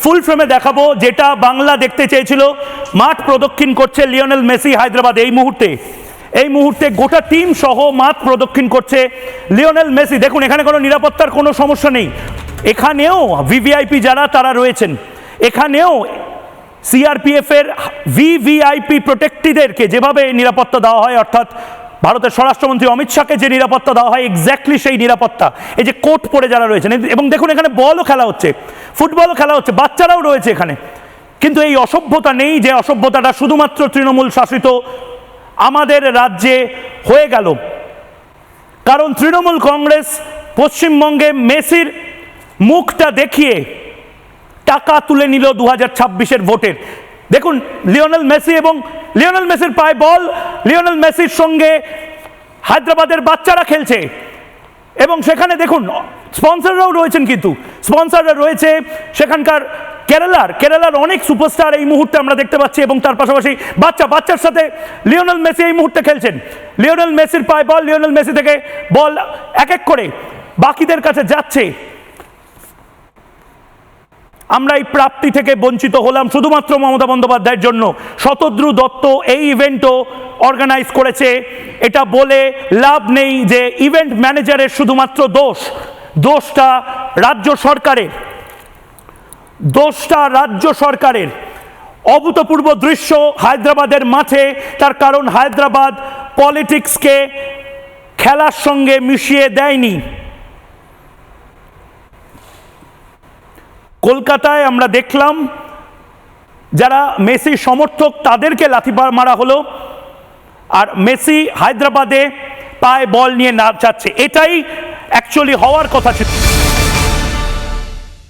ফুল ফ্রেমে দেখাবো যেটা বাংলা দেখতে চেয়েছিল। মাঠ প্রদক্ষিণ করছে লিওনেল মেসি হায়দ্রাবাদে এই মুহূর্তে গোটা টিম সহ মাঠ প্রদক্ষিণ করছে লিওনেল মেসি। দেখুন এখানে কোনো নিরাপত্তার কোনো সমস্যা নেই, এখানেও ভিভিআইপি যারা তারা রয়েছেন, এখানেও সিআরপিএফ এর ভিভিআইপি প্রোটেক্টিদেরকে যেভাবে নিরাপত্তা দেওয়া হয়, অর্থাৎ ভারতের স্বরাষ্ট্রমন্ত্রী অমিত শাহকে যে নিরাপত্তা দেওয়া হয় এক্স্যাক্টলি সেই নিরাপত্তা এই যে কোট পরে যারা রয়েছেন। এবং দেখুন এখানে বলও খেলা হচ্ছে, ফুটবলও খেলা হচ্ছে, বাচ্চারাও রয়েছে এখানে। কিন্তু এই অসভ্যতা নেই যে অসভ্যতাটা শুধুমাত্র তৃণমূল শাসিত আমাদের রাজ্যে হয়ে গেল। কারণ তৃণমূল কংগ্রেস পশ্চিমবঙ্গে মেসির মুখটা দেখিয়ে টাকা তুলে নিল 2026-এর ভোটের। দেখুন লিওনেল মেসি এবং লিওনেল মেসির পায়ে বল, লিওনেল মেসির সঙ্গে হায়দ্রাবাদের বাচ্চারা খেলছে এবং সেখানে দেখুন স্পন্সররাও রয়েছেন, কিন্তু স্পন্সররা রয়েছে সেখানকার কেরালার অনেক সুপারস্টার এই মুহূর্তে আমরা দেখতে পাচ্ছি এবং তার পাশাপাশি বাচ্চার সাথে লিওনেল মেসি এই মুহূর্তে খেলছেন। লিওনেল মেসির পায়ে বল, লিওনেল মেসি থেকে বল এক এক করে বাকিদের কাছে যাচ্ছে। আমরা এই প্রাপ্তি থেকে বঞ্চিত হলাম শুধুমাত্র মমতা বন্দ্যোপাধ্যায়ের জন্য। শতদ্রু দত্ত এই ইভেন্টও অর্গানাইজ করেছে, এটা বলে লাভ নেই যে ইভেন্ট ম্যানেজারের শুধুমাত্র দোষটা রাজ্য সরকারের। অভূতপূর্ব দৃশ্য হায়দ্রাবাদের মাঠে, তার কারণ হায়দ্রাবাদ পলিটিক্সকে খেলার সঙ্গে মিশিয়ে দেয়নি। কলকাতায় আমরা দেখলাম যারা মেসি সমর্থক তাদেরকে লাথি মারা হলো, আর মেসি হায়দ্রাবাদে পায়ে বল নিয়ে নাচাচ্ছে। এটাই অ্যাকচুয়ালি হওয়ার কথা ছিল।